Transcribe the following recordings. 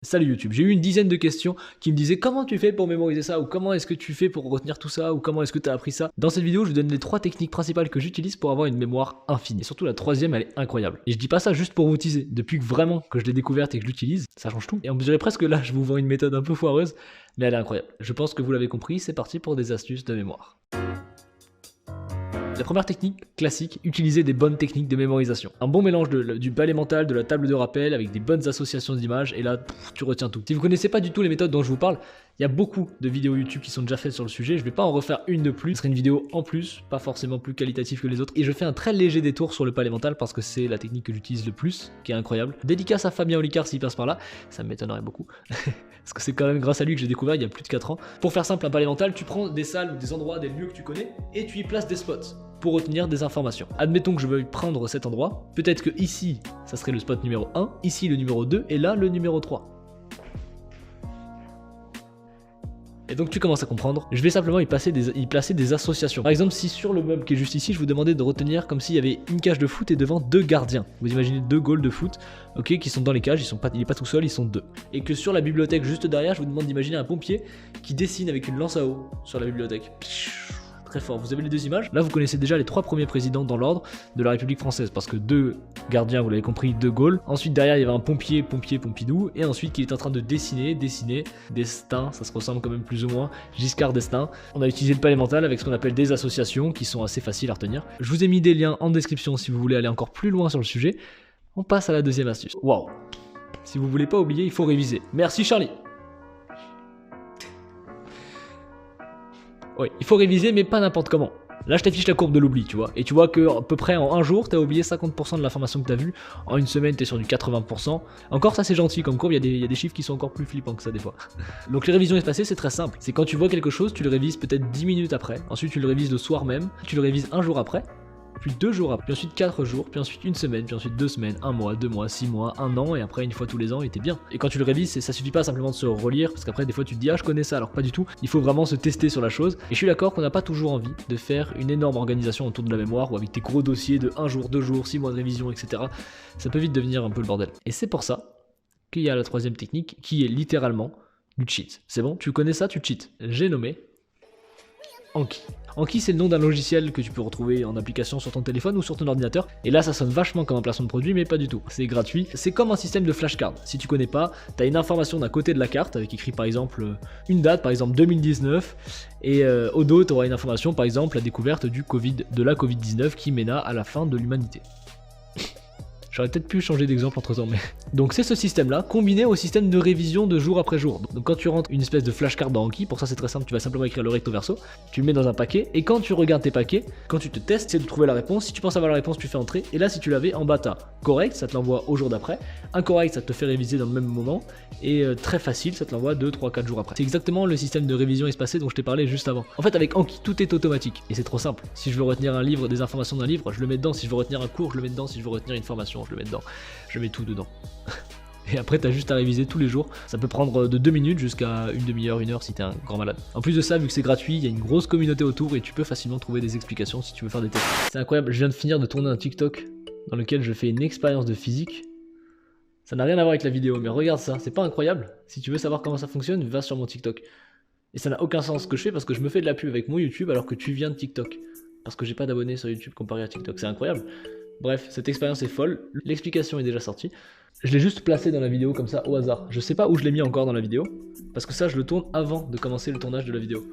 Salut YouTube, j'ai eu une dizaine de questions qui me disaient comment tu fais pour mémoriser ça, ou comment est-ce que tu fais pour retenir tout ça, ou comment est-ce que tu as appris ça. Dans cette vidéo, je vous donne les 3 techniques principales que j'utilise pour avoir une mémoire infinie. Et surtout la troisième, elle est incroyable. Et je dis pas ça juste pour vous teaser. Depuis que vraiment que je l'ai découverte et que je l'utilise, ça change tout. Et on me dirait presque là, je vous vends une méthode un peu foireuse, mais elle est incroyable. Je pense que vous l'avez compris, c'est parti pour des astuces de mémoire. La première technique classique, utiliser des bonnes techniques de mémorisation. Un bon mélange du palais mental, de la table de rappel avec des bonnes associations d'images et là, tu retiens tout. Si vous connaissez pas du tout les méthodes dont je vous parle, il y a beaucoup de vidéos YouTube qui sont déjà faites sur le sujet. Je vais pas en refaire une de plus. Ce serait une vidéo en plus, pas forcément plus qualitative que les autres. Et je fais un très léger détour sur le palais mental parce que c'est la technique que j'utilise le plus, qui est incroyable. Dédicace à Fabien Olicard s'il passe par là, ça m'étonnerait beaucoup. Parce que c'est quand même grâce à lui que j'ai découvert il y a plus de 4 ans. Pour faire simple, un palais mental, tu prends des salles ou des endroits, des lieux que tu connais et tu y places des spots pour retenir des informations. Admettons que je veuille prendre cet endroit, peut-être que ici, ça serait le spot numéro 1, ici le numéro 2, et là le numéro 3. Et donc tu commences à comprendre, je vais simplement y placer des associations. Par exemple, si sur le meuble qui est juste ici, je vous demandais de retenir comme s'il y avait une cage de foot et devant 2 gardiens. Vous imaginez 2 goals de foot, ok, qui sont dans les cages, il n'est pas tout seul, ils sont 2. Et que sur la bibliothèque juste derrière, je vous demande d'imaginer un pompier qui dessine avec une lance à eau sur la bibliothèque. Très fort, vous avez les 2 images. Là vous connaissez déjà les 3 premiers présidents dans l'ordre de la République française, parce que 2 gardiens, vous l'avez compris, 2 Gaulle. Ensuite derrière il y avait un pompier Pompidou, et ensuite il est en train de dessiner d'Estaing, ça se ressemble quand même plus ou moins, Giscard d'Estaing. On a utilisé le palais mental avec ce qu'on appelle des associations qui sont assez faciles à retenir. Je vous ai mis des liens en description si vous voulez aller encore plus loin sur le sujet. On passe à la deuxième astuce. Waouh. Si vous voulez pas oublier, il faut réviser. Merci Charlie. Oui, il faut réviser, mais pas n'importe comment. Là, je t'affiche la courbe de l'oubli, tu vois. Et tu vois que à peu près en un jour, t'as oublié 50% de l'information que t'as vue. En une semaine, t'es sur du 80%. Encore, ça c'est gentil comme courbe, il y a des chiffres qui sont encore plus flippants que ça des fois. Donc les révisions espacées, c'est très simple. C'est quand tu vois quelque chose, tu le révises peut-être 10 minutes après. Ensuite, tu le révises le soir même. Tu le révises un jour après. Puis 2 jours après, puis ensuite 4 jours, puis ensuite 1 semaine, puis ensuite 2 semaines, 1 mois, 2 mois, 6 mois, 1 an, et après une fois tous les ans, et t'es bien. Et quand tu le révises, ça suffit pas simplement de se relire, parce qu'après des fois tu te dis ah je connais ça, alors pas du tout, il faut vraiment se tester sur la chose. Et je suis d'accord qu'on n'a pas toujours envie de faire une énorme organisation autour de la mémoire, ou avec tes gros dossiers de 1 jour, 2 jours, 6 mois de révision, etc. Ça peut vite devenir un peu le bordel. Et c'est pour ça qu'il y a la troisième technique, qui est littéralement du cheat. C'est bon, tu connais ça, tu cheats. J'ai nommé Anki. Anki, c'est le nom d'un logiciel que tu peux retrouver en application sur ton téléphone ou sur ton ordinateur. Et là, ça sonne vachement comme un placement de produit, mais pas du tout. C'est gratuit. C'est comme un système de flashcard. Si tu connais pas, tu as une information d'un côté de la carte, avec écrit par exemple une date, par exemple 2019. Et au dos, tu auras une information, par exemple la découverte de la Covid-19 qui mèna à la fin de l'humanité. J'aurais peut-être pu changer d'exemple entre temps, mais... Donc c'est ce système-là, combiné au système de révision de jour après jour. Donc quand tu rentres une espèce de flashcard dans Anki, pour ça c'est très simple, tu vas simplement écrire le recto verso, tu le mets dans un paquet, et quand tu regardes tes paquets, quand tu te testes, c'est de trouver la réponse. Si tu penses avoir la réponse, tu fais entrer, et là si tu l'avais en bas, t'as correct, ça te l'envoie au jour d'après, incorrect, ça te fait réviser dans le même moment, et très facile, ça te l'envoie 2, 3, 4 jours après. C'est exactement le système de révision espacée dont je t'ai parlé juste avant. En fait avec Anki, tout est automatique, et c'est trop simple. Si je veux retenir un livre, des informations d'un livre, je le mets dedans. Si je veux retenir un cours, je le mets dedans. Si je veux retenir une formation, je le mets dedans. Je mets tout dedans. Et après t'as juste à réviser tous les jours. Ça peut prendre de 2 minutes jusqu'à une demi-heure, 1 heure si t'es un grand malade. En plus de ça, vu que c'est gratuit, il y a une grosse communauté autour et tu peux facilement trouver des explications si tu veux faire des tests. C'est incroyable, je viens de finir de tourner un TikTok dans lequel je fais une expérience de physique. Ça n'a rien à voir avec la vidéo, mais regarde ça, c'est pas incroyable? Si tu veux savoir comment ça fonctionne, va sur mon TikTok. Et ça n'a aucun sens ce que je fais parce que je me fais de la pub avec mon YouTube alors que tu viens de TikTok. Parce que j'ai pas d'abonnés sur YouTube comparé à TikTok, c'est incroyable. Bref, cette expérience est folle, l'explication est déjà sortie. Je l'ai juste placé dans la vidéo comme ça au hasard. Je sais pas où je l'ai mis encore dans la vidéo, parce que ça je le tourne avant de commencer le tournage de la vidéo.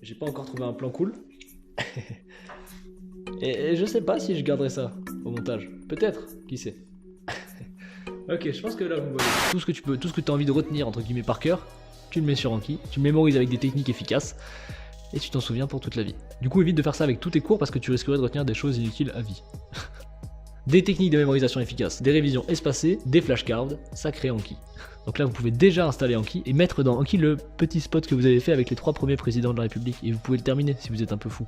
J'ai pas encore trouvé un plan cool. et je sais pas si je garderai ça au montage. Peut-être, qui sait. Ok, je pense que là vous voyez. Tout ce que tu as envie de retenir entre guillemets par cœur, tu le mets sur Anki, tu le mémorises avec des techniques efficaces. Et tu t'en souviens pour toute la vie. Du coup, évite de faire ça avec tous tes cours parce que tu risquerais de retenir des choses inutiles à vie. Des techniques de mémorisation efficaces, des révisions espacées, des flashcards, ça crée Anki. Donc là, vous pouvez déjà installer Anki et mettre dans Anki le petit spot que vous avez fait avec les 3 premiers présidents de la République. Et vous pouvez le terminer si vous êtes un peu fou.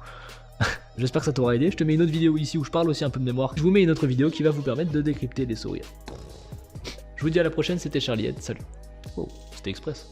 J'espère que ça t'aura aidé. Je te mets une autre vidéo ici où je parle aussi un peu de mémoire. Je vous mets une autre vidéo qui va vous permettre de décrypter les sourires. Je vous dis à la prochaine, c'était Charlie Head. Salut. Oh, c'était express.